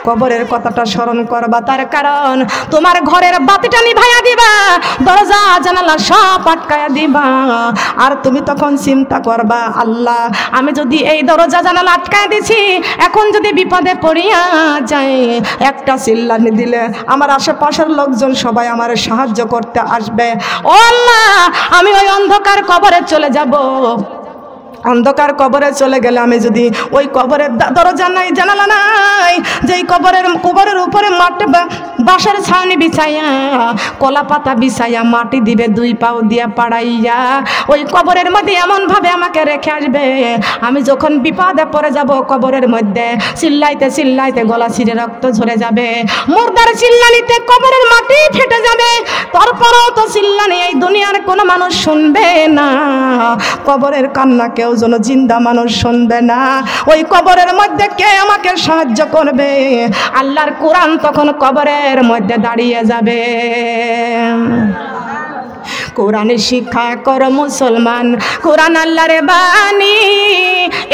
কবরের কথাটা স্মরণ করবা, তার কারণ তোমার ঘরের বাতিটা নিভাইয়া দিবা, দরজা জানালা সব আটকায়া দিবা। আর তুমি তখন চিন্তা করবা, আল্লাহ আমি যদি এই দরজা জানালা আটকায়া দিছি, এখন যদি বিপদে পড়িয়া যায়, একটা চিল্লানি দিলে আমার আশেপাশের লোকজন সবাই আমার সাহায্য করতে আসবে। ও আল্লাহ, আমি ওই অন্ধকার কবরে চলে যাব। অন্ধকার কবরে চলে গেলে আমি যদি ওই কবরের দরজা নাই, জানালা নাই, যেই কবরের উপরে মাটি বাঁশের ছাউনি বিছাইয়া, কলা পাতা বিছাইয়া মাটি দিবে, দুই পাও দিয়া পাড়াইয়া ওই কবরের মধ্যে এমনভাবে আমাকে রেখে আসবে, আমি যখন বিপদে পড়ে যাব কবরের মধ্যে চিল্লাইতে চিল্লাইতে গলা ছিঁড়ে রক্ত ঝরে যাবে, মুর্দার চিল্লানিতে কবরের মাটি ফেটে যাবে, তারপরও তো চিল্লানি এই দুনিয়ার কোনো মানুষ শুনবে না, কবরের কান্না কেউ যেন জিন্দা মানুষ শুনবে না। ওই কবরের মধ্যে কে আমাকে সাহায্য করবে? আল্লাহর কোরআন তখন কবরের মধ্যে দাঁড়িয়ে যাবে। কোরআনে শিক্ষা কর মুসলমান, কোরআন আল্লাহর বাণী,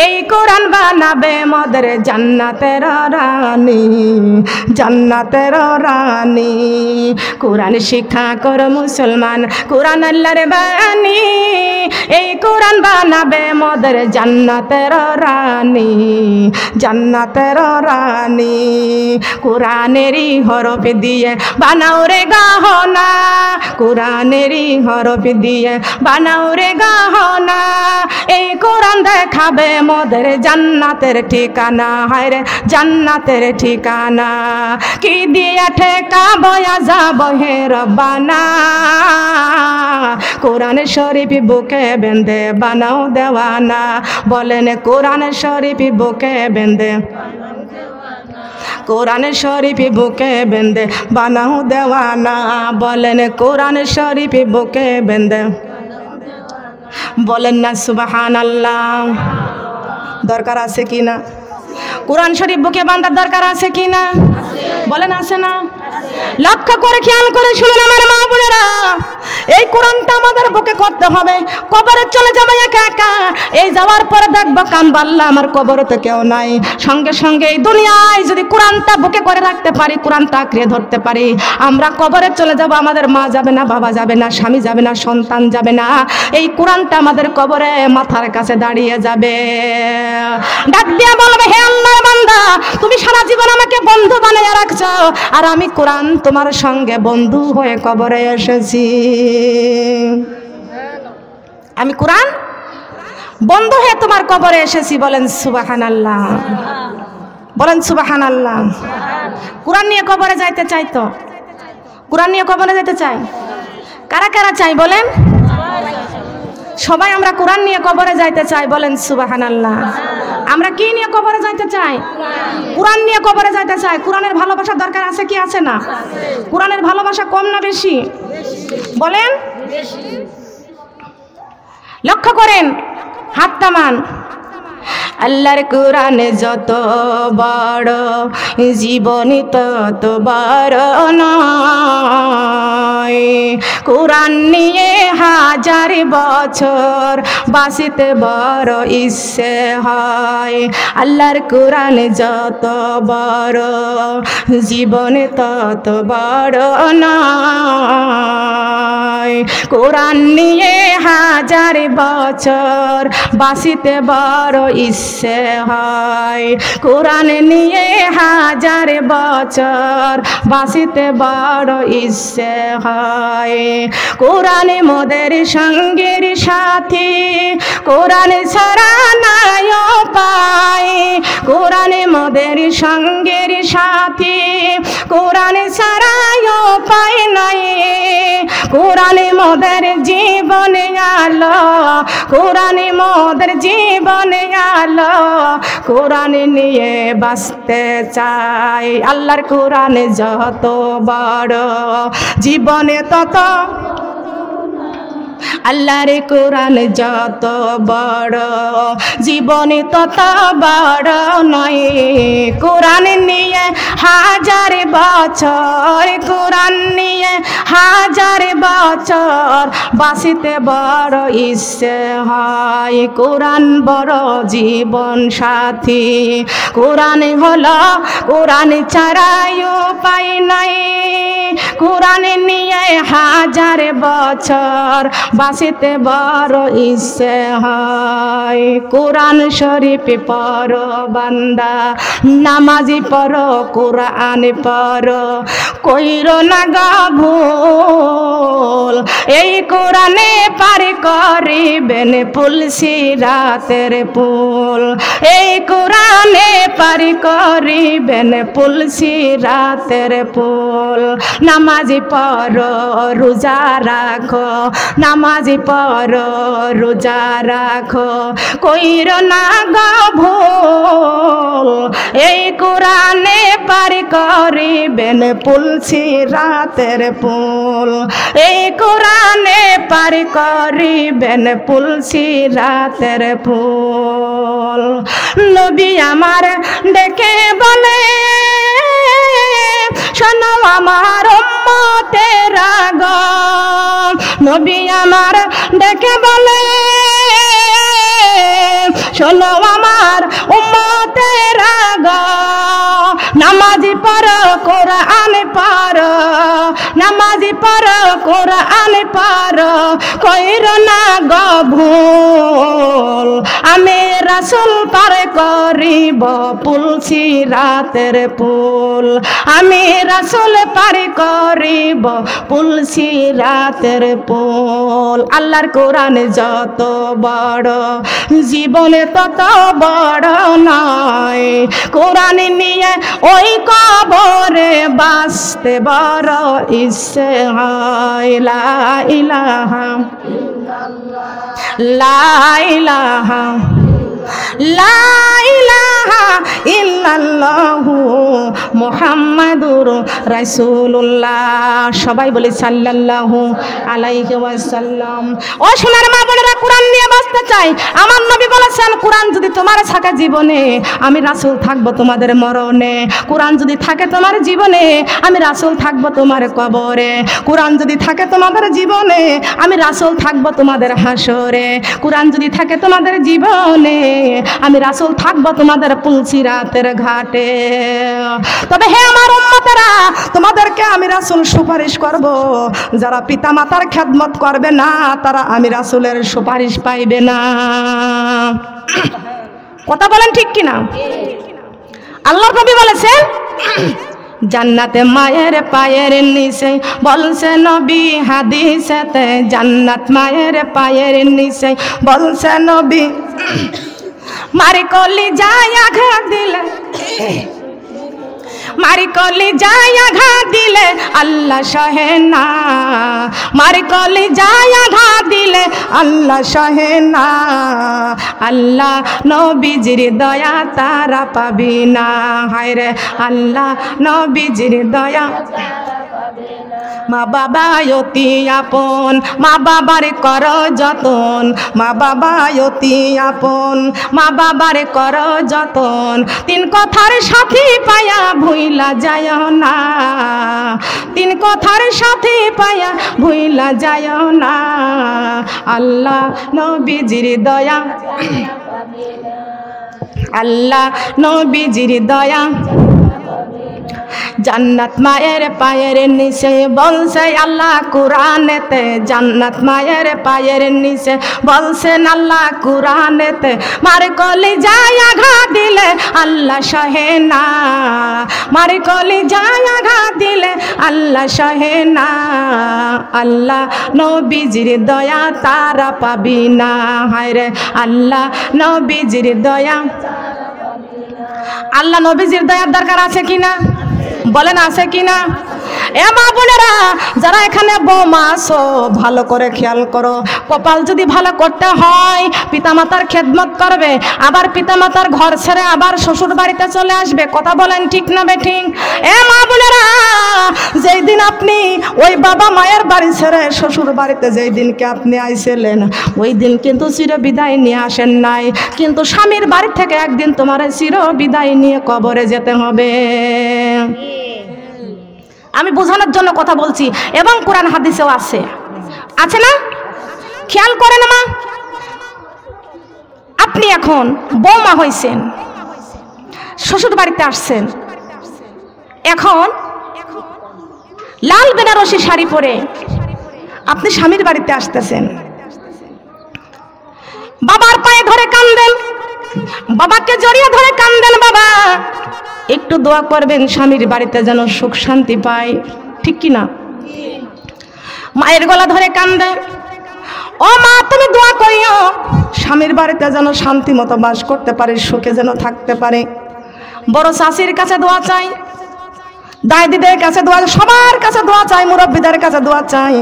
এই কোরআন বানাবে মদের জান্নাতের রানী, জান্নাতের রানী। কোরআন শিক্ষা কর মুসলমান, কোরআন আল্লাহর বাণী, এই কোরআন বানাবে মদের জান্নাতের রানী, জান্নাতের রানী। কোরআনেরই হরফ দিয়ে বানাও রে গহনা, কোরআনেরই হরফ দিয়ে বানাও রে গহনা, এই কোরআন দেখাবে মোদের জান্নাতের ঠিকানা, হায় রে জান্নাতের ঠিকানা। কি দিয়ে ঠেকাবো আযাব হে রব্বানা, কোরআন শরীফ বুকে বেঁধে বানাও দেওয়ানা, বলেন কোরআন শরীফ বুকে বেঁধে, কোরআন শরীফ বুকে বেঁধে বানাও দেওয়ানা, বলেন কোরআন শরীফ বুকে বেঁধে, বলেন না সুবহানাল্লাহ। দরকার আছে কি না? কোরআন শরীফ বুকে বাঁধার দরকার আছে কি না? বলেন আছে না? লক্ষ্য করে খেয়াল করে শুনুন আমার মা বোনেরা, এই কোরআনটা আমাদের বুকে করতে হবে। কবরে চলে যাবে একা একা, এই যাওয়ার পরে দেখবো কামবাল্লা আমার কবরে তো কেউ নাই, সঙ্গে সঙ্গে এই দুনিয়ায় যদি কোরআনটা বুকে করে রাখতে পারি, কোরআনটা আঁকড়ে ধরতে পারি, আমরা কবরে চলে যাব, আমাদের মা যাবে না, বাবা যাবে না, স্বামী যাবে না, সন্তান যাবে না, এই কোরআনটা আমাদের কবরে মাথার কাছে দাঁড়িয়ে যাবে। ডাক দিয়া বলবে, হে আল্লাহর বান্দা, তুমি সারা জীবন আমাকে বন্ধু বানিয়ে রাখছো, আর আমি কোরআন তোমার সঙ্গে বন্ধু হয়ে কবরে এসেছি। আমি কোরআন বন্ধু হয়ে তোমার কবরে এসেছি। বলেন সুবহানাল্লাহ, বলেন সুবহানাল্লাহ। কোরআন নিয়ে কবরে যাইতে চাই তো? কোরআন নিয়ে কবরে যেতে চাই? কারা কারা চাই বলেন? সবাই আমরা কোরআন নিয়ে কবরে যাইতে চাই, বলেন সুবহানাল্লাহ। আমরা কি নিয়ে কবরে যাইতে চাই? কোরআন নিয়ে কবরে যাইতে চাই। কোরআনের ভালোবাসার দরকার আছে কি আছে না? কোরআনের ভালোবাসা কম না বেশি? বলেন। লক্ষ্য করেন, হাত নামান। আল্লাহর কোরআন যত বড়, জীবনী তত বড় নয়। কোরআন নিয়ে হাজার বছর বাঁচিতে বড় ইচ্ছে হয়। আল্লাহর কোরআন যত বড়, জীবনে তত বড় নয়। কোরআন নিয়ে হাজার বছর বাঁচিতে বড় ইচ্ছে হয়। কোরআন নিয়ে হাজার বছর বাঁচিতে বড় ইচ্ছে হয়। কোরআন মোদের সঙ্গের সাথী, কোরআন ছাড়া নাই উপায়। কোরআন মোদের সঙ্গের সাথী, কোরআন ছাড়া উপায় নাই। কোরআন মোদের জীবনে আলো, কোরআন মোদের জীবনে আলো। কোরআন নিয়ে বাঁচতে চাই। আল্লাহর কোরআন যত বড়, জীবনে তত। আল্লাহর কোরআন যত বড়, জীবনে তত বড় নয়। কোরআন নিয়ে হাজার বছর কোরআন নিয়ে হাজার বছর বাঁচিতে বড় ইচ্ছে হয় কোরআন বড় জীবন সাথী কোরআন হলো কোরআন ছাড়াই উপায় নাই কোরআন নিয়ে হাজার বছর বাঁচিতে বড় ইচ্ছে হয় কোরআন শরীফ পড়ো বান্দা নামাজি পড়ো কোরআন পড়ো কইরো না গো ভুল এই কোরআনে পার করিবেন পুল সিরাতের পুল এই কোরআনে পার করিবেন পুল সিরাতের পুল নামাজি পড়ো রোজা রাখো নামাজি পড়ো রোজা রাখো কইরো না গো ভুল এই কোরআনে পার করিবেন পুল সিরাতের পুল এই কোরআনে পার করিবেন পুল সিরাতের পুল নবী আমার ডেকে বলে শোনো আমার উম্মতেরা গো নবী আমার ডেকে বলে শোনো আমার উম্মতেরা গো নামাজি পড়ো কোরআন পড়ো নামাজি পড়ো কোরআন পড়ো কইরো না গো ভুল আমি রাসূল পার করিব পুল সিরাতের পুল আমি রাসূল পার করিব পুল সিরাতের পুল আল্লাহর কোরআন যত বড় জীবনে তত বড় নয় কোরআন নিয়ে ওই কবরে বাঁচতে বড় ইচ্ছে হয় লা ইলাহা লা ইলাহা লা ইলাহা ইল্লাল্লাহু মুহাম্মাদুর রাসূলুল্লাহ সবাই বলি সাল্লাল্লাহু আলাইহি ওয়াসাল্লাম ও সোনার মা বোনেরা কোরআন নিয়ে বাঁচতে চাই আমার নবী বলেছেন কোরআন যদি তোমার থাকে জীবনে আমি রাসূল থাকব তোমাদের মরণে কোরআন যদি থাকে তোমার জীবনে আমি রাসূল থাকব তোমার কবরে কোরআন যদি থাকে তোমাদের জীবনে আমি রাসূল থাকব তোমাদের হাসরে কোরআন যদি থাকে তোমাদের জীবনে আমি রাসূল থাকব তোমাদের পুল সিরাতের ঘাটে তবে হে আমার উম্মতেরা তোমাদেরকে আমি রাসূল সুপারিশ করব যারা পিতামাতার খেদমত করবে না তারা আমি রাসূলের সুপারিশ পাইবে না কথা বলেন ঠিক কিনা আল্লাহর নবী বলেছেন জান্নাতে মায়ের পায়ের নিচে বলছে নবী হাদিসেতে জান্নাত মায়ের পায়ের নিচে বলছে নবী মারি কলি যায় আঘাত দিলে মারি কলি যায় আঘাত দিলে আল্লাহ সহে না মারি কলি যায় আঘাত দিলে আল্লাহ সহে না আল্লাহ নবীজির দয়া তারা পাবি না হায় রে আল্লাহ নবীজির দয়া মা বাবা অতি আপন মা বাবার কর যতন মা বাবা অতি আপন মা বাবার কর যতন তিন কথার সাথী পায়া ভুইলা যায় না তিন কথার সাথী পায়া ভুইলা যায় না আল্লাহ নবীজির দয়া আল্লাহ নবীজির দয়া জান্নাত মায়ের পায়ের নিচে বলছে আল্লাহ কুরআনেতে জান্নাত মায়ের পায়ের নিচে বলছেন আল্লাহ কুরআনেতে মার কলি যায় আঘাত দিলে আল্লাহ সহে না মার কলি যায় আঘাত দিলে আল্লাহ সহে না আল্লাহ নবীজির দয়া তারা পাবি না হায় রে আল্লাহ নবীজির দয়া আল্লাহ নবীজির দয়ার দরকার আছে কিনা বলেন আছে কিনা এ মা বোনেরা যারা এখানে বৌমা আছো ভালো করে খেয়াল করো কপাল যদি ভালো করতে হয় পিতামাতার খেদমত করবে আবার পিতামাতার ঘর ছেড়ে আবার শ্বশুর বাড়িতে চলে আসবে কথা বলেন ঠিক না বেঠিক এ মা বোনেরা যেই দিন আপনি ওই বাবা মায়ের বাড়ি ছেড়ে শ্বশুর বাড়িতে যেই দিনকে আপনি আইছিলেন ওই দিন কিন্তু চির বিদায় নিয়ে আসেন নাই কিন্তু স্বামীর বাড়ি থেকে একদিন তোমার চির বিদায় নিয়ে কবরে যেতে হবে আমি বোঝানোর জন্য কথা বলছি, এবং কোরআন হাদিসেও আছে, আছে না? খেয়াল করেন মা, আপনি এখন বৌমা হয়েছেন, শ্বশুর বাড়িতে আসছেন, এখন লাল বেনারসি শাড়ি পরে আপনি স্বামীর বাড়িতে আসতেছেন, বাবার পায়ে ধরে কান্দেন, বাবাকে জড়িয়ে ধরে কান্দেন, বাবা একটু দোয়া করবেন স্বামীর বাড়িতে যেন সুখ শান্তি পায়, ঠিক কি না? মায়ের গলা ধরে কান্দে, ও মা তুমি দোয়া করিও স্বামীর বাড়িতে যেন শান্তি মতো বাস করতে পারে, সুখে যেন থাকতে পারে। বড় শাশুড়ির কাছে দোয়া চাই, দাদিদের কাছে দোয়া, সবার কাছে দোয়া চাই, মুরব্বীদের কাছে দোয়া চাই,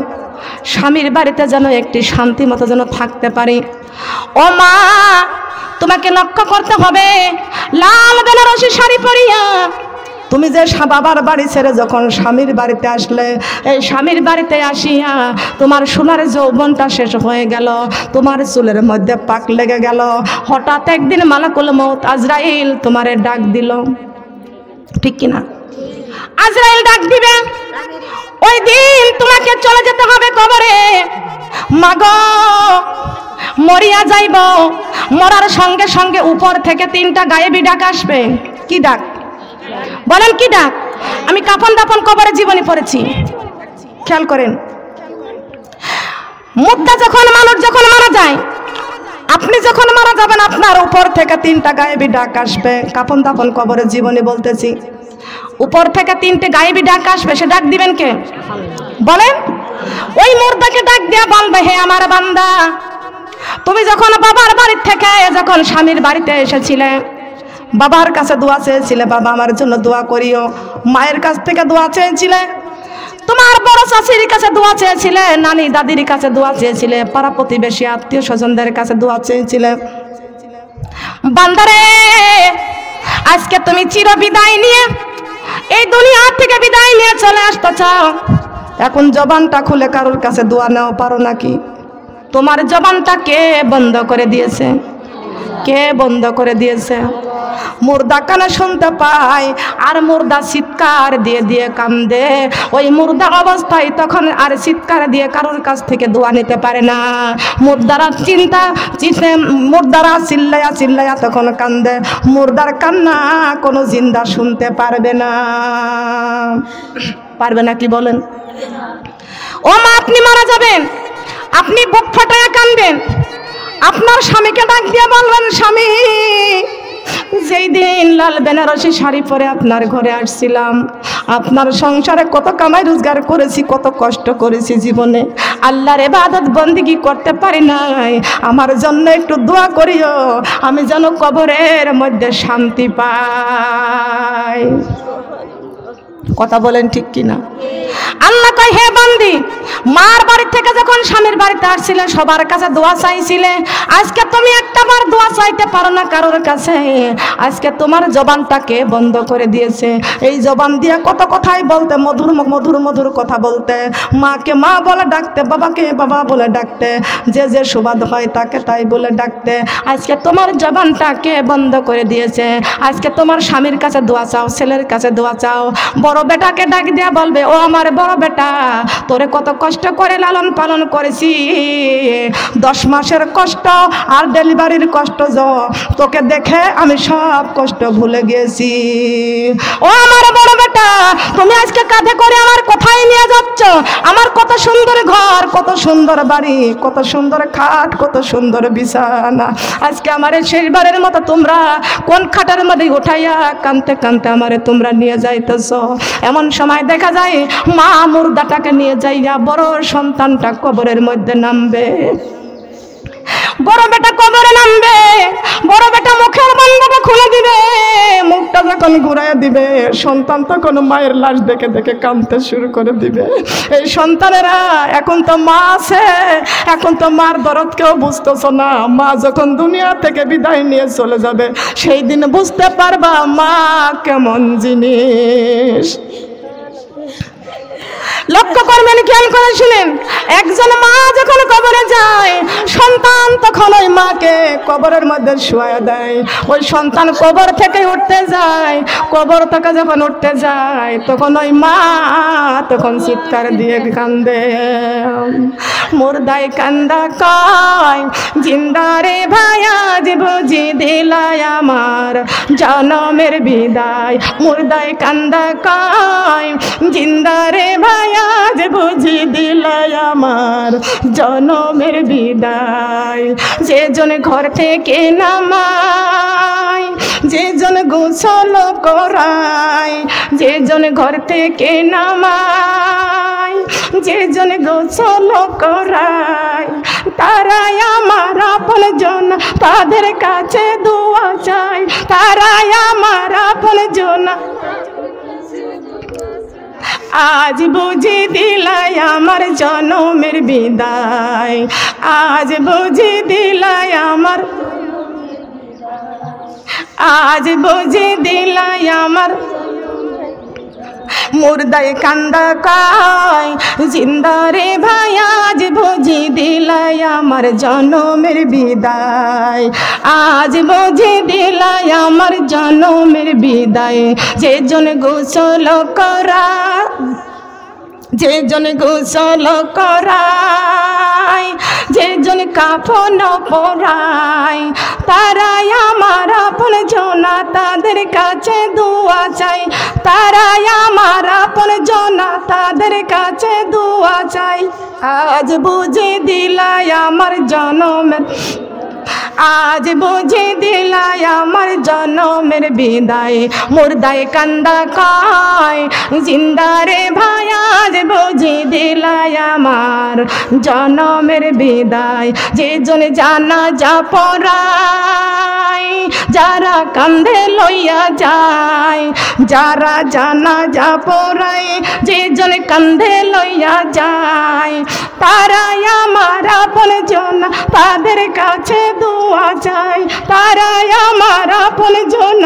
স্বামীর বাড়িতে যেন একটি শান্তি মতো যেন থাকতে পারে। ও মা তোমাকে লক্ষ্য করতে হবে, লাল বেনারসি শাড়ি পরিয়া তুমি যে বাবার বাড়ি ছেড়ে যখন স্বামীর বাড়িতে আসলে, এই স্বামীর বাড়িতে আসিয়া তোমার সোনার যৌবনটা শেষ হয়ে গেল, তোমার চুলের মধ্যে পাক লেগে গেল, হঠাৎ একদিন মালাকুল মউত আজরাইল তোমারে ডাক দিল, ঠিক কিনা? আজরাইল ডাক দিবে, ওই দিন তোমাকে চলে যেতে হবে কবরে, মাগো মরিয়া যাইব, মরার সঙ্গে সঙ্গে উপর থেকে 3টা গায়েবী ডাক আসবে। কি ডাক বলেন? কি ডাক? আমি কাফন দাফন কবরে জীবনী পড়েছি, খেয়াল করেন। মুদ্দা যখন মানুষ যখন মারা যায়, আপনি যখন মারা যাবেন, আপনার উপর থেকে 3টা গায়েবী ডাক আসবে। কাফন দাফন কবরে জীবনী বলতেছি, উপর থেকে 3টে গায়েবী ডাক আসবে। সে ডাক দিবেন কে বলেন? ওই মুর্দাকে ডাক দিয়া বলবে, হে আমার বান্দা, তুমি যখন বাবার বাড়ি থেকে যখন স্বামীর বাড়িতে এসেছিলে, বাবার কাছে দোয়া চেয়েছিলে, বাবা আমার জন্য দোয়া করিও, মায়ের কাছ থেকে দোয়া চেয়েছিলে, তোমার বড় শাশুড়ির কাছে দোয়া চেয়েছিলে, নানি দাদির কাছে দোয়া চেয়েছিলে, পাড়া প্রতিবেশী আত্মীয় স্বজনদের কাছে দোয়া চেয়েছিলে। বান্দারে আজকে তুমি চির বিদায় নিয়ে এই দুনিয়া থেকে বিদায় নিয়ে চলে আসতে চাও, এখন জবানটা খুলে কারোর কাছে দোয়া নাও পারো নাকি? তোমার জবানটা কে বন্ধ করে দিয়েছে? কে বন্ধ করে দিয়েছে? মুর্দা কানে শুনতে পায়, আর মুর্দা চিৎকার দিয়ে দিয়ে কান্দে। ওই মুর্দা অবস্থায় তখন আর চিৎকার দিয়ে কারোর কাছ থেকে দোয়া নিতে পারে না। মুর্দারা চিল্লাইয়া চিল্লাইয়া তখন কান্দে। মুর্দার কান্না কোনো জিন্দা শুনতে পারবে না। পারবে না কি বলেন? ও মা, আপনি মারা যাবেন, আপনি বুক ফাটায়া কাঁদবেন, আপনার স্বামীকে ডাক দিয়ে বলবেন, স্বামী যেই দিন লাল বেনারসি শাড়ি পরে আপনার ঘরে আসছিলাম, আপনার সংসারে কত কামাই রোজগার করেছি, কত কষ্ট করেছি, জীবনে আল্লাহর ইবাদত বন্দেগী করতে পারি নাই, আমার জন্য একটু দোয়া করিও, আমি যেন কবরের মধ্যে শান্তি পাই। কথা বলেন ঠিক কিনা? আল্লাহ কয়, হে বান্দি, মার বাড়ি থেকে যখন স্বামীর বাড়িতে আসছিলে সবার কাছে দোয়া চাইছিলে, আজকে তুমি একটাবার দোয়া চাইতে পারো না কারোর কাছে। আজকে তোমার জবানটাকে বন্ধ করে দিয়েছে। এই জবান দিয়ে কত কথাই বলতে, মধুর মধুর মধুর কথা বলতে, মাকে মা বলে ডাকতে, বাবাকে বাবা বলে ডাকতে, যে যে সুবাদ হয় তাকে তাই বলে ডাকতে। আজকে তোমার জবানটাকে বন্ধ করে দিয়েছে। আজকে তোমার স্বামীর কাছে দোয়া চাও, ছেলের কাছে দোয়া চাও, বড় বেটাকে ডাক দিয়া বলবে, ও আমার বড় বেটা, তোরে কত কষ্ট করে লালন পালন করেছি, 10 মাসের কষ্ট আর ডেলিভারির কষ্ট, তোকে দেখে আমি সব কষ্ট ভুলে গেছি। ও আমার বড় বেটা, তুমি আজকে কাঁধে করে আমার কোথায় নিয়ে যাচ্ছ? আমার কত সুন্দর ঘর, কত সুন্দর বাড়ি, কত সুন্দর খাট, কত সুন্দর বিছানা, আজকে আমার শেষবারের মতো তোমরা কোন খাটের মধ্যে উঠাইয়া কানতে কানতে আমারে তোমরা নিয়ে যাইতেছ। এমন সময় দেখা যায় মা মুর্দাটাকে নিয়ে যাইয়া বড় সন্তানটা কবরের মধ্যে নামবে। বড় বেটা কবরে নামবে, বড় বেটা মুখের বন্ধটা খুলে দিবে, মুখটা যখন ঘুরাইয়া দিবে, সন্তান তখন মায়ের লাশ দেখে দেখে কাঁদতে শুরু করে দিবে। এই সন্তানেরা এখন তো মা আছে, এখন তো মার দরদ কেউ বুঝতেছ না। মা যখন দুনিয়া থেকে বিদায় নিয়ে চলে যাবে, সেই দিন বুঝতে পারবা মা কেমন জিনিস। লক্ষ্য করবেন, খেয়াল করে শুনেন, একজন মা যখন কবরে যায় সন্তান তখন ওই মাকে কবরের মধ্যে শুয়ে দেয়। ওই সন্তান কবর থেকে উঠতে যায়, কবর থেকে যখন উঠতে যায় তখন ওই মা তখন চিৎকার দিয়ে কান্দে, মুর্দায় কান্দা কয় জিন্দারে ভাইয়া যে বুঝি দিলাই আমার জনমের বিদায়। মুর্দায় কান্দা কয় জিন্দারে ভাইয়া যে বুঝি দিলাই আমার জনমের বিদায়। যে জন ঘর থেকে নামায়, যে জন গোসল করায়, যে জন ঘর থেকে নামায়, যে জন গোসল করায়, তারাই আমার আপন জন, তাদের কাছে দোয়া চাই, তারাই আমার আপন জন। আজ বুঝি দিলাই আমার জনমের বিদায়, আজ বুঝি দিলাই আমার, আজ বুঝি দিলাই আমার। মুর্দায় কান্দা কয় জিন্দারে ভাই আজ বুঝি দিলাই আমার জনমের বিদায়, আজ বুঝি দিলাই আমার জনমের বিদায়। যে জন গোসল করা, যে জন গোসল করায়, যে জন কাফন পরায়, তারাই আমার আপন জনা, তাদের কাছে দোয়া চাই, তারাই আমার আপন জনা, তাদের কাছে দোয়া চাই। আজ বুঝে দিলাই আমার জনমের, আজ বুঝে দিলাই আমার জনমের বিদায়। মুর্দায় কান্দা কয় জিন্দারে ভাই আজ বুঝে দিলাই আমার জনমের বিদায়। যে জন জানাজা পড়ায়, যারা কান্দে লইয়া যায়, যারা জানাজা পড়ায়, যে জন কান্দে লইয়া যায়, তারাই আমার আপন জন, তাদের কাছে দোয়া চাই, তারাই আমার আপন জন।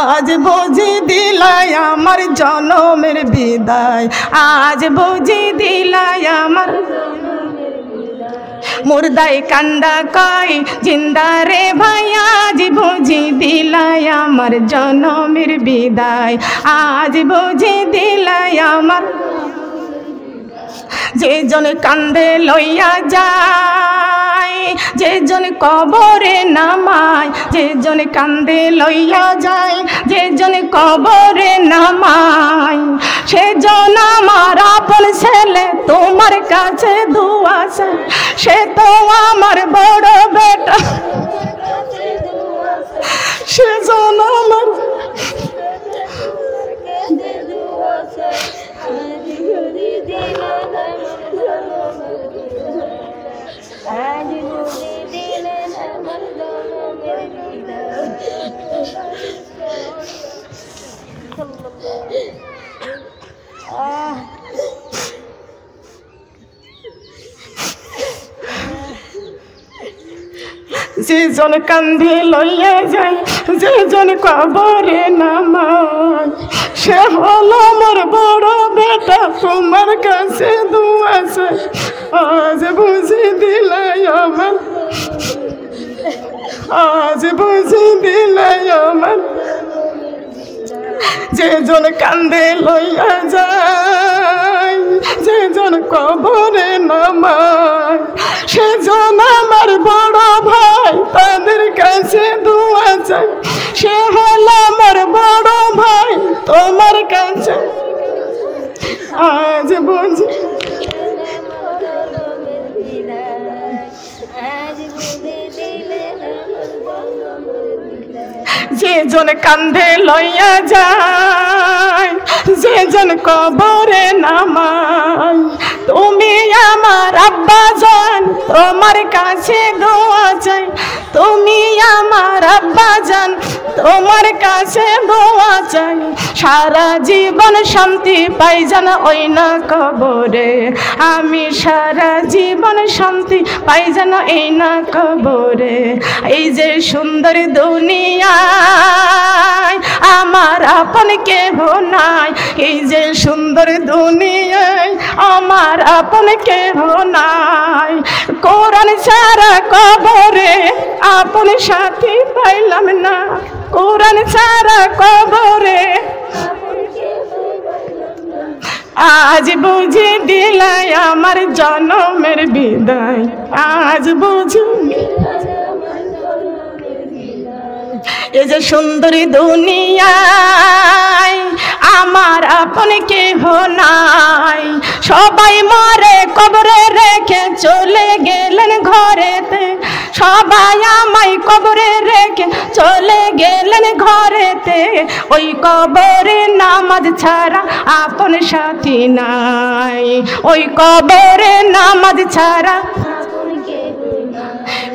আজ বুঝি দিলাই আমার জনমের বিদায়, আজ বুঝি দিলাই আমার। মুর্দায় কান্দা কয় জিন্দারে ভাই আজ বুঝি দিলাই আমার জনমের বিদায়, আজ বুঝি দিলাই আমার। যে জন কান্দে লইয়া যায়, যে জন কবরে নামায়, যে জন কান্দে লইয়া যায়, যে জন কবরে নামায়, সে জন আমার আপন ছেলে, তোমার কাছে দোয়া চাই, সে তো আমার বড় বেটা, সে জন আমার যে জন কান্ধে লইয়া যায়, যে জন কবরে নামায়, সে হলো আমার বড় বেটা, তোমার কাছে দোয়া চাই। আজ বুঝি দিলাই আমার, আজ বুঝি দিলাই আমার। যে জন কান্দে লইয়া যায়, যে জন কবরে নামায়, সে জন আমার বড় ভাই, তাদের কাছে দোয়া চাই, সে হল আমার বড় ভাই, তোমার কাছে। আজ বুঝি যে জন কান্ধে লইয়া যায়, যে জন কবরে নামায়, তুমি আমার আব্বা জান, তোমার কাছে দোয়া চাই, তুমি আমার আব্বা জান, তোমার কাছে দোয়া চাই। সারা জীবন শান্তি পাই যেন ওই না কবরে, আমি সারা জীবন শান্তি পাই যেন এই না কবরে। এই যে সুন্দর দুনিয়ায় আমার আপন কেহ নাই, এই যে সুন্দর দুনিয়ায় আমার আপন কেহ নাই। কোরআন ছাড়া কবরে আপন সাথী পাইলাম না, কোরআন ছাড়া কবরে আজ বুঝি দিলাই আমার জনমের বিদায়, আজ বুঝি এই যে সুন্দরী দুনিয়ায় আমার আপন কেহ নাই। সবাই মরে কবরে রেখে চলে গেলেন ঘরেতে, সবাই আমায় কবরে রেখে চলে গেলেন ঘরেতে। ওই কবরে নামাজ ছাড়া আপন সাথী নাই, ওই কবরে নামাজ ছাড়া,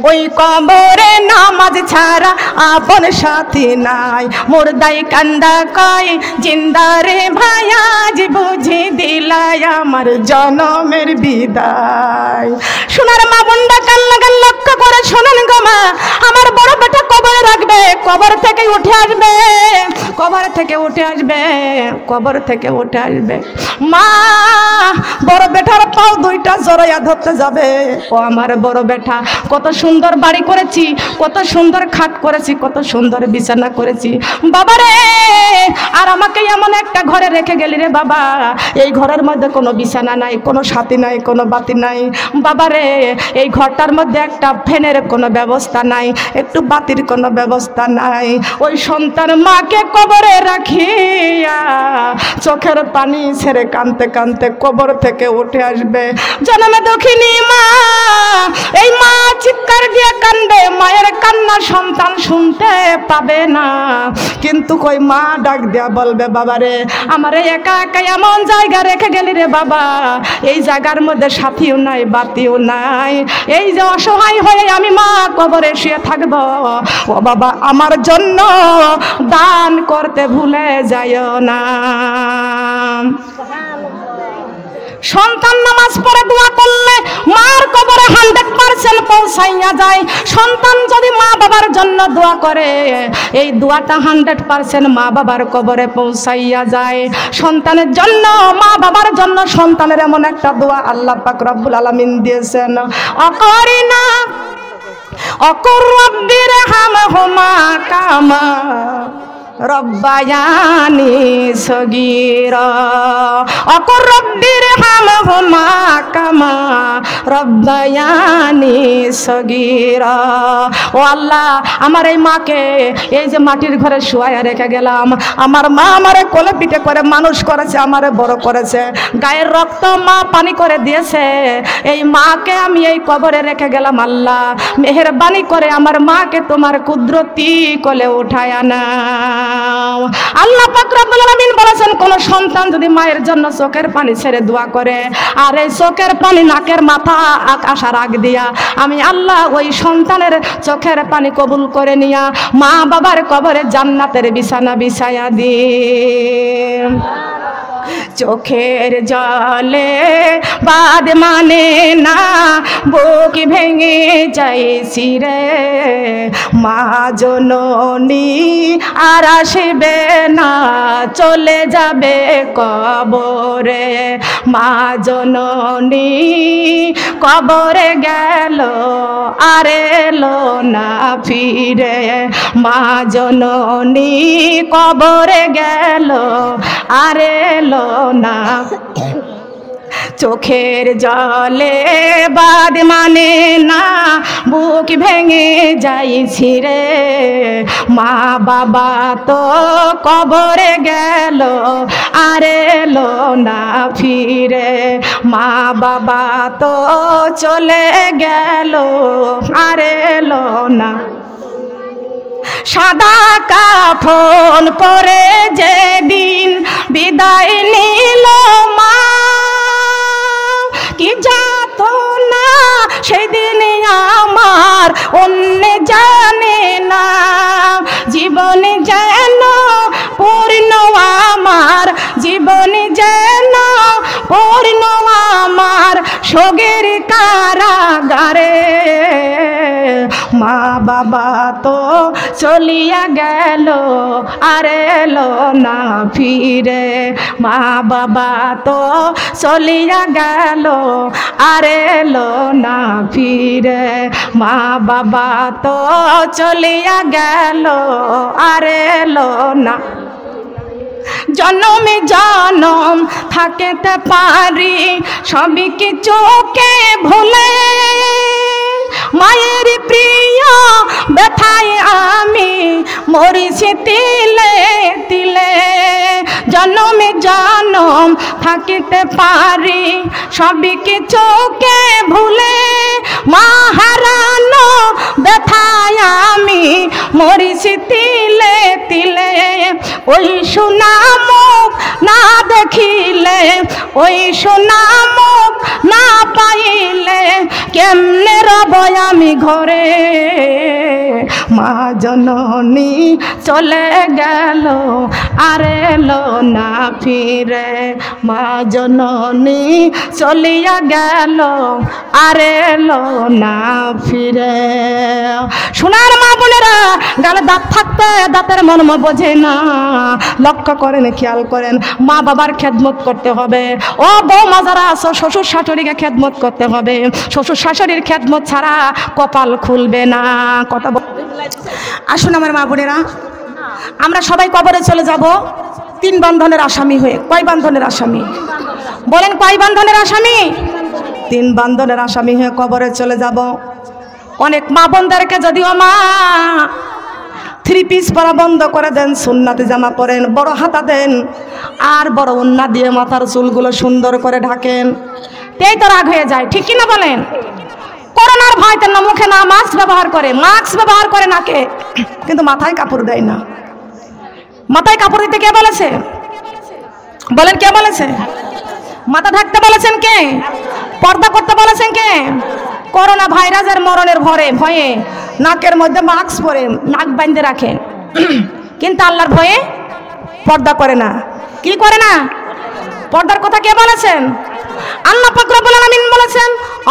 ওই কবরে নামাজ ছাড়া আপন সাথী নাই। মুর্দাই কান্দা কয় জিন্দারে ভাই আজ বুঝি দিলাই আমার জনমের বিদায়। সোনার মা বোনরা কান্না গান লক্ষ্য করে শোনেন গো মা, আমার বড় বেটা কবরে রাখবে, কবর থেকে উঠে আসবে, কবর থেকে উঠে আসবে, কবর থেকে উঠে আসবে। মা বড় বেটার পাও দুইটা জড়াইয়া ধরতে যাবে, ও আমার বড় বেটা কত সুন্দর বাড়ি করেছি, কত সুন্দর খাট করেছি, কত সুন্দর বিছানা করেছি বাবারে, আর আমাকে এমন একটা ঘরে রেখে গেলি রে বাবা, এই ঘরের মধ্যে কোনো বিছানা নাই, কোনো সাথী নাই, কোনো বাতি নাই বাবারে, এই ঘরটার মধ্যে একটা ফ্যানের কোনো ব্যবস্থা নাই, একটু বাতির কোনো ব্যবস্থা নাই। ওই সন্তান মাকে কবরে রাখিয়া চোখের পানি ছেড়ে কাঁদতে কাঁদতে কবর থেকে উঠে আসবে। জন্মে দক্ষিণী মা, এই মা চিৎকার দিয়ে কান্দে, মায়ের কান্না সন্তান শুনতে পাবে না, কিন্তু কই মা ডাক দিয়া বলবে বাবারে আমারে একা একা এমন জায়গা রেখে গেলি রে বাবা, এই জায়গার মধ্যে সাথীও নাই, বাতিও নাই, এই যে অসহায় হয়ে আমি মা কবরে শুয়ে থাকবো, ও বাবা আমার জন্য দান করতে ভুলে যাইও না। সন্তান নামাজ পড়ে দোয়া করলে মার কবরে 100% পৌঁছাইয়া যায়। সন্তান যদি মা বাবার জন্য দোয়া করে, এই দোয়াটা 100% মা বাবার কবরে পৌঁছাইয়া যায়। সন্তানের জন্য, মা বাবার জন্য সন্তানের এমন একটা দোয়া আল্লাহ পাক রব্বুল আলামিন দিয়েছেন, অকরিনা অকুর রব্বির হামহুমা কামা রব্বায়ানি সগীরা, অকুর রব্বির হামহুমা কামা রব্বায়ানি সগীরা। ও আল্লাহ আমার এই মাকে এই যে মাটির ঘরে শুয়াইয়া রেখে গেলাম, আমার মা আমারে কোলে পিঠে করে মানুষ করেছে, আমারে বড় করেছে, গায়ের রক্ত মা পানি করে দিয়েছে, এই মাকে আমি এই কবরে রেখে গেলাম। আল্লাহ মেহেরবানি করে আমার মাকে তোমার কুদরতি কোলে উঠায় আনা। আল্লাহ পাক রব্বুল আলামিন বলেছেন কোন সন্তান যদি মায়ের জন্য চোখের পানি ছেড়ে দোয়া করে, আর এই চোখের পানি নাকের মাথা আকাশার আগ দিয়া আমি আল্লাহ ওই সন্তানের চোখের পানি কবুল করে নিয়া মা বাবার কবরে জান্নাতের বিছানা বিছায়া দিই। চোখের জলে বাদ মানে না, বুক ভেঙে যাইছি রে, মা জননী আর আসবে না, চলে যাবে কবরে, মা জননী কবরে গেল আর এলো না ফিরে, মা জননী কবরে গেল আর এলো না। চোখের জলে বাদ মানে না, বুক ভেঙে যাইছি রে, মা বাবা তো কবরে গেল আর এলো না ফিরে, মা বাবা তো চলে গেল আর এলো না। সাদা কাফন পরে যেদিন বিদায় নিল মা, কি যাতনা সেদিন আমার অন্য জানে না, জীবন যেন পূর্ণ আমার, জীবন যেন পূর্ণ আমার সোগের কারাগারে, মা বাবা তো চলিয়া গেল আর এলো না ফিরে, মা বাবা তো চলিয়া গেল আর এলো না ফিরে, মা বাবা তো চলিয়া গেল আর এলো না। জনমে জনম থাকতে পারি সবই কিছুকে ভুলে, মায়ের প্রিয় ব্যথায় আমি মরিছি তিলে তিলে। জনমে জনম থাকতে পারি সবই কিছুকে ভুলে, মা হারানো ব্যথায় আমি মরিছি তিলে তিলে। ওই সোনা মুখ না দেখিলে, ওই সোনা মুখ না পাইলে কেমনে রব আমি ঘরে, মা জননী চলে গেল আর এলো না ফিরে, মা জননী চলিয়া গেল আর এলো না ফিরে। সোনার মা বোনেরা, গালে দাঁত থাকতে দাঁতের মর্ম বোঝে না। লক্ষ্য করেন, খেয়াল করেন, মা বাবার খেদমত করতে হবে। ও বৌমা যারা আছো, শ্বশুর শাশুড়িকে খেদমত করতে হবে। শ্বশুর শাশুড়ির খেদমত ছাড়া কপাল খুলবে না। কথা আসুন আমার মা বোনেরা, আমরা সবাই কবরে চলে যাব 3 বন্ধনের আসামি হয়ে। কয় বন্ধনের আসামি বলেন? কয় বন্ধনের আসামি? 3 বন্ধনের আসামি হয়ে কবরে চলে যাব। অনেক মা বোনদেরকে যদিও মা 3 পিস পরা বন্ধ করে দেন, সুন্নাতে জামা পরেন, বড় হাতা দেন আর বড় ওন্না দিয়ে মাথার চুলগুলো সুন্দর করে ঢাকেন, তেই তো রাগ হয়ে যায়। ঠিক কিনা বলেন? করোনার ভয়তে না মুখে না মাস্ক ব্যবহার করে, মাস্ক ব্যবহার করে নাকে, কিন্তু মাথায় কাপড় দেয় না। মাথায় কাপড় দিতে কে বলেছে? বলেন কে বলেছে? মাথা ঢাকতে বলেছেন কে? পর্দা করতে বলেছেন কে? করোনা ভাইরাসের মরণের ভয়ে নাকের মধ্যে মাস্ক পরে নাক বাঁধে রাখে, কিন্তু আল্লাহর ভয়ে পর্দা করে না। কি করে না? পর্দার কথা কে বলেছেন? আল্লাহ পাক রব্বুল আলামিন বলেছেন,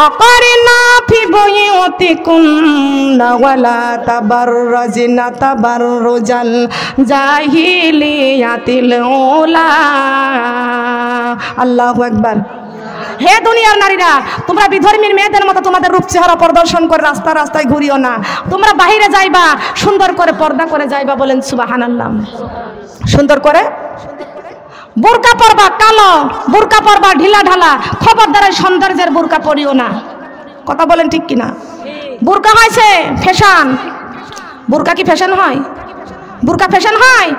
আকারিনা ফি বুয়ুতিকুন্না ওয়ালা তাবাররাজিনা তাবাররুজাল জাহিলিয়াতিল উলা। আল্লাহু আকবার। হে দুনিয়ার নারীরা, তোমরা বিধর্মীর মেয়েদের মতো তোমাদের রূপ চেহারা প্রদর্শন করে রাস্তা রাস্তায় ঘুরিও না। তোমরা বাহিরে যাইবা, সুন্দর করে পর্দা করে যাইবা। বলেন সুবহানাল্লাহ। সুন্দর করে বোরকা পরবা, কালো বোরকা পরবা, ঢিলা ঢালা। খবরদার সৌন্দর্যের বোরকা পরিও না। কথা বলেন ঠিক কিনা? বোরকা হয়েছে ফ্যাশন। বোরকা কি ফ্যাশন হয়? বোরকা ফ্যাশন হয়?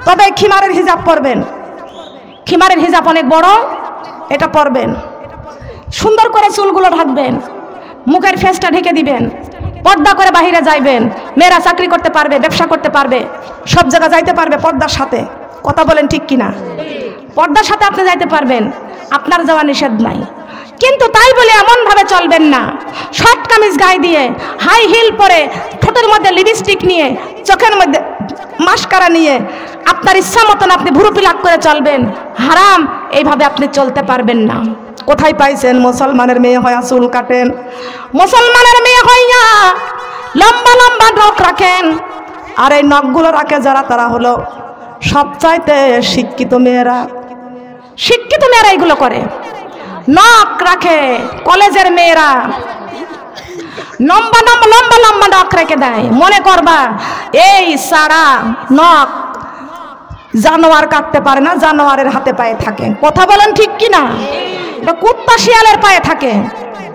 তবে খিমারের হিজাব পরবেন। খিমারের হিজাব অনেক বড়, এটা পরবেন। সুন্দর করে চুলগুলো ঢাকবেন, মুখের ফেসটা ঢেকে দিবেন, পর্দা করে বাহিরে যাইবেন। মেয়েরা চাকরি করতে পারবে, ব্যবসা করতে পারবে, সব জায়গা যাইতে পারবে পর্দার সাথে। কথা বলেন ঠিক কিনা? পর্দার সাথে আপনি যাইতে পারবেন, আপনার যাওয়া নিষেধ নাই। কিন্তু তাই বলে এমন ভাবে চলবেন না, শর্ট কামিজ গায়ে দিয়ে, হাই হিল পরে, ঠোঁটের মধ্যে লিপস্টিক নিয়ে, চোখের মধ্যে মাস্কারা নিয়ে আপনার ইচ্ছা মতন আপনি ভুরু পিলাক করে চলবেন। হারাম। এইভাবে আপনি চলতে পারবেন না। কোথায় পাইছেন? মুসলমানের মেয়ে হইয়া চুল কাটেন, মুসলমানের মেয়ে হইয়া লম্বা লম্বা নখ রাখেন। আর এই নখগুলো রাখে যারা, তারা হলো সবচাইতে শিক্ষিত মেয়েরা। শিক্ষিত মেয়েরা এইগুলো করে, নখ রাখে। কলেজের মেয়েরা লম্বা লম্বা লম্বা লম্বা নখ রেখে দেয়। মনে করবা এই সারা নখ জানোয়ার কাটতে পারে না, জানোয়ারের হাতে পায়ে থাকে। কথা বলেন ঠিক কিনা? কুত্তা শিয়ালের পায়ে থাকে।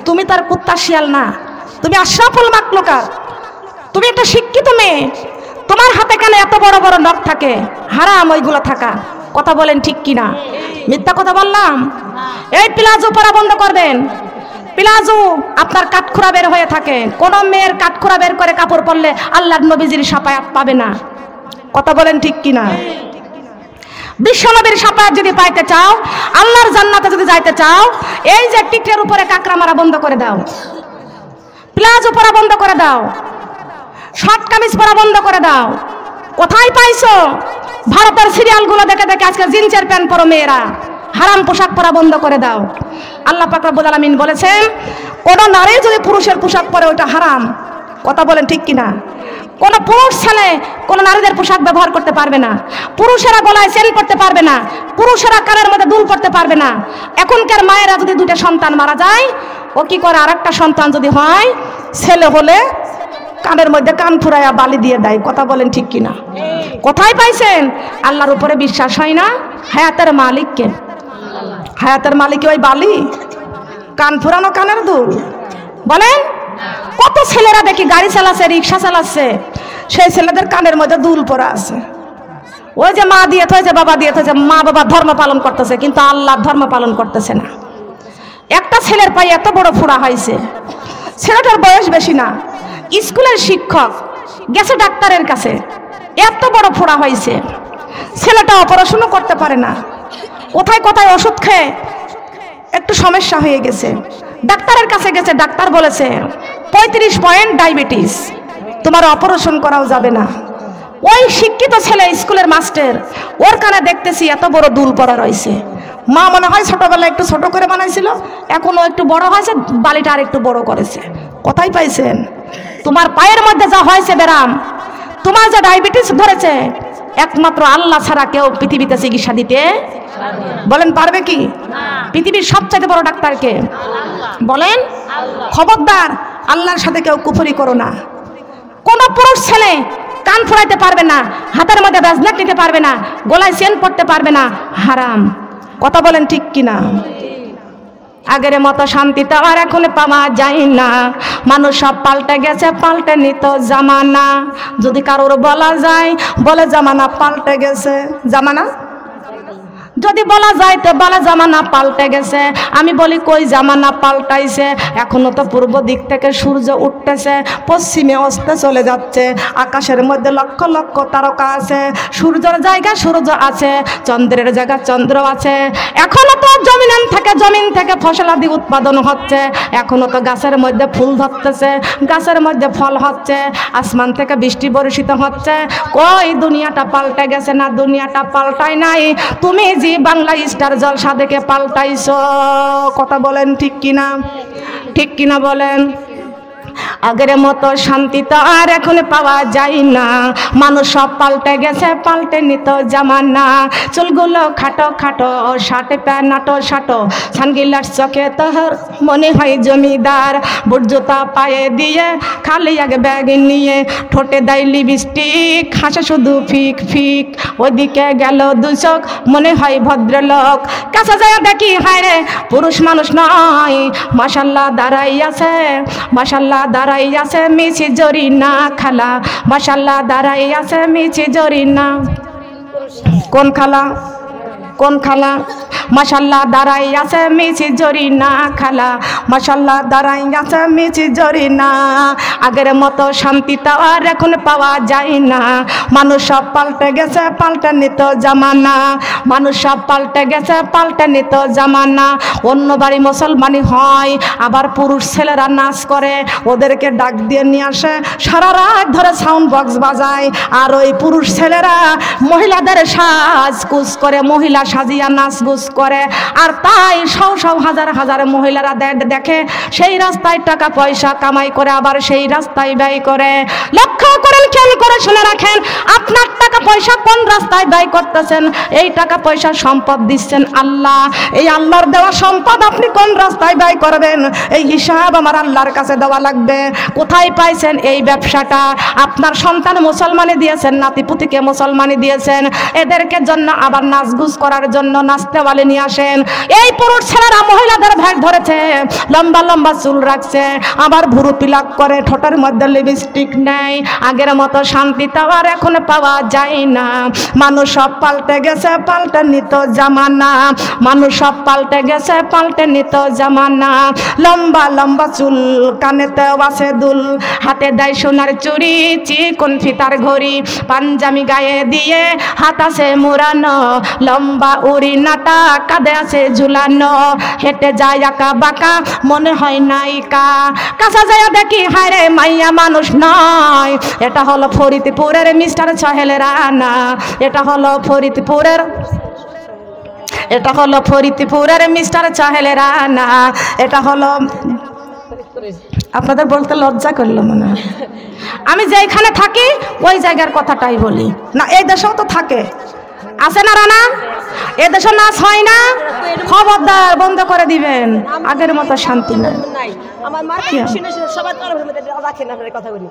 তুমি তার কুত্তা শিয়াল না, তুমি আশরাফুল মাখলুকাত। তুমি একটা শিক্ষিত মেয়ে, তোমার হাতে কানে এত বড় বড় নখ থাকে। হারাম ওইগুলো থাকা। কথা বলেন ঠিক কিনা? মিথ্যা কথা বললাম? এই প্লাজো পরা বন্ধ করবেন। প্লাজো আপনার কাঠখোরা বের হয়ে থাকে। কোন মেয়ের কাঠখোরা বের করে কাপড় পরলে আল্লাহর নবীজির শাফায়াত পাবে না। কথা বলেন ঠিক কিনা? বিশ্বনবীর শাফায়াত যদি পাইতে চাও, আল্লাহর জান্নাতে যদি যাইতে চাও, এই যে টিকটের উপরে কাকড়া মারা বন্ধ করে দাও, প্লাজো পরা বন্ধ করে দাও, শর্ট কামিজ পরা বন্ধ করে দাও। কোথায় পাইছো? ভারতের সিরিয়ালগুলো দেখে দেখে আজকে জিন্সের প্যান্ট পরো মেয়েরা। হারাম পোশাক পরা বন্ধ করে দাও। আল্লাহ পাক রব্বুল আলামিন বলেছেন, কোন নারী যদি পুরুষের পোশাক পরে ওটা হারাম। কথা বলেন ঠিক কিনা? কোনো পুরুষ ছেলে কোনো নারীদের পোশাক ব্যবহার করতে পারবে না, পুরুষেরা গলায় চেন পড়তে পারবে না, পুরুষেরা কানের মধ্যে দুল পড়তে পারবে না। এখনকার মায়েরা যদি দুইটা সন্তান মারা যায়, ও কি করে আরেকটা সন্তান যদি হয়, ছেলে হলে কানের মধ্যে কান ফুরাইয়া বালি দিয়ে দেয়। কথা বলেন ঠিক কিনা? কোথায় পাইছেন? আল্লাহর উপরে বিশ্বাস হয় না? হায়াতের মালিককে, হায়াতের মালিক ওই বালি, কান ফুরানো কানের দুল? বলেন কত ছেলেরা দেখি গাড়ি চালাচ্ছে, রিক্সা চালাচ্ছে, সেই ছেলেদের কানের মধ্যে দুল পরা আছে। ওই যে মা দিয়ে থয়েছে, বাবা দিয়ে থয়েছে, মা বাবা ধর্ম পালন করতেছে, কিন্তু আল্লাহর ধর্ম পালন করতেছে না। একটা ছেলের পায়ে এত বড় ফোড়া হয়েছে, ছেলেটার বয়স বেশি না, স্কুলের শিক্ষক গেছে ডাক্তারের কাছে, এত বড় ফোড়া হয়েছে, ছেলেটা অপারেশনও করতে পারে না, কোথায় কোথায় ওষুধ খেয়ে একটু সমস্যা হয়ে গেছে। ডাক্তারের কাছে গেছে, ডাক্তার বলেছে 35 পয়েন্ট ডায়াবেটিস, তোমার অপারেশন করাও যাবে না। ওই শিক্ষিত ছেলে স্কুলের মাস্টার, ওর কানে দেখতেছি এত বড় দুল পড়া রয়েছে। মা মনে হয় ছোটবেলায় একটু ছোট করে বানাইছিল, এখনো একটু বড় হয়েছে, বালিটা আর একটু বড় করেছে। কোথায় পাইছেন? তোমার পায়ের মধ্যে যা হয়েছে ব্যারাম, তোমার যা ডায়াবেটিস ধরেছে, একমাত্র আল্লাহ ছাড়া কেউ পৃথিবীতে চিকিৎসা দিতে বলেন পারবে কি? পৃথিবীর সবচেয়ে বড় ডাক্তারকে বলেন। খবরদার, আল্লাহর সাথে কেউ কুফরি করো না। কোন পুরুষ ছেলে কান ফুরাইতে পারবে না, হাতের মধ্যে ব্যাজলেট নিতে পারবে না, গলায় চেন পড়তে পারবে না, হারাম। কথা বলেন ঠিক কিনা? আগের মতো শান্তি তো আর এখন পাওয়া যায় না, মানুষ সব পাল্টে গেছে, পাল্টে নিত জামানা। যদি কারোর বলা যায়, বলে জামানা পাল্টে গেছে, জামানা যদি বলা যায় তো বলা জামানা পাল্টে গেছে। আমি বলি কই জামানা পাল্টাইছে? এখনো তো পূর্ব দিক থেকে সূর্য উঠতেছে, পশ্চিমে অস্তে চলে যাচ্ছে, আকাশের মধ্যে লক্ষ লক্ষ তারকা আছে, সূর্যের জায়গায় সূর্য আছে, চন্দ্রের জায়গায় চন্দ্র আছে। এখনো তো জমিন থেকে ফসলাদি উৎপাদন হচ্ছে, এখনো তো গাছের মধ্যে ফুল ধরতেছে, গাছের মধ্যে ফল হচ্ছে, আসমান থেকে বৃষ্টি বর্ষিত হচ্ছে। কই দুনিয়াটা পাল্টে গেছে না? দুনিয়াটা পাল্টায় নাই, তুমি জি বাংলা স্টার জলসা দেখে পাল্টাইছো। কথা বলেন ঠিক কিনা? ঠিক কিনা বলেন? আগের মতো শান্তি তো আর এখন পাওয়া যায় না, মানুষ সব পাল্টে গেছে, পাল্টে নিত জামানা। চুলগুলো খাটো খাটো, শার্টে প্যান্ট নাটো শাটো, সানগ্লাস চোখে তোর মনে হয় জমিদার, বুট জুতা পায়ে দিয়ে খালি এক ব্যাগ নিয়ে, ঠোঁটে দেয় লিপস্টিক, হাসে শুধু ফিক ফিক, ওইদিকে গেল দু চোখ, মনে হয় ভদ্রলোক। কাছে যায় দেখি হায় রে পুরুষ মানুষ নয়, মাশাল্লাহ দাঁড়াই আছে, মাশাল্লাহ দাঁড়াই আছে মিছি জরিনা খালা, মাশাল্লাহ দাঁড়াই আছে মিছি জরিনা। কোন খালা? কোন খালা? মাশাল্লাহ দাঁড়াই আছে মিছি জরিনা খালা, মাশাল্লাহ দাঁড়াই আছে মিছি জরিনা। আগের মতো শান্তি তো আর এখন পাওয়া যায় না, মানুষ সব পাল্টে গেছে, পাল্টে নিত জামানা। মানুষ সব পাল্টে গেছে, পাল্টে নিত জামানা। অন্য বাড়ি মুসলমানি হয়, আবার পুরুষ ছেলেরা নাচ করে, ওদেরকে ডাক দিয়ে নিয়ে আসে, সারা রাত ধরে সাউন্ড বক্স বাজায়, আর ওই পুরুষ ছেলেরা মহিলাদের সাজগুজ করে, মহিলা সাজিয়া নাচগুজ করে। আর তাই শও হাজার হাজার মহিলারা দেখে, সেই রাস্তায় টাকা পয়সা কামাই করে, আবার সেই রাস্তায় ব্যয় করে। লক্ষ্য করেন, খেয়াল করে শুনে রাখেন, আপনার টাকা পয়সা কোন রাস্তায় ব্যয় করতেছেন? এই টাকা পয়সা সম্পদ দিচ্ছেন আল্লাহ, এই আল্লাহর দেওয়া সম্পদ আপনি কোন রাস্তায় ব্যয় করবেন, এই হিসাব আমার আল্লাহর কাছে দেওয়া লাগবে। কোথায় পাইছেন এই ব্যবসাটা? আপনার সন্তান মুসলমানি দিয়েছেন, নাতিপুতিকে মুসলমানি দিয়েছেন, এদেরকে জন্য আবার নাচগুজ করার জন্য নাচতেওয়ালি নিয়ে আসেন। এই পুরুষ ছেলেরা মহিলাদের ভ্যাট ধরেছে, লম্বা লম্বা চুল রাখছে, আবার ভুরু পিলাক করে, ঠোঁটের মধ্যে লিপস্টিক নেই। আগের মতো শান্তি তো আর এখন পাওয়া যায় না, মানুষ সব পাল্টে গেছে, পাল্টে নিত জামানা। মানুষ সব পাল্টে গেছে, পাল্টে নিত জামানা। লম্বা লম্বা চুল, কানেতে আছে দুল, হাতে দেয় সোনার চুড়ি, চিকন ফিতার ঘড়ি, পাঞ্জামি গায়ে দিয়ে হাত আছে মুড়ানো, লম্বা উড়ি নাটা কাঁধে আছে ঝুলানো, হেঁটে যায় আঁকা বাঁকা, মনে হয় নায়িকা। কাছে যায় দেখি হায় রে মাইয়া মানুষ নয়, এটা হলো ফরিদপুরের মিস্টার সোহেল রানা, এটা হলো ফরিদপুরের, এটা হলো ফরিদপুরের মিস্টার সোহেল রানা, এটা হলো আপনাদের বলতে লজ্জা করলো মনে হয়। আমি যেখানে থাকি ওই জায়গার কথাটাই বলি না। এই দেশেও তো থাকে, আছে না রানা? এ দেশে নাচ হয় না? খবরদার বন্ধ করে দিবেন, আগের মতো শান্তি নাই। আমার মার শুনে সবাই কথা বলি।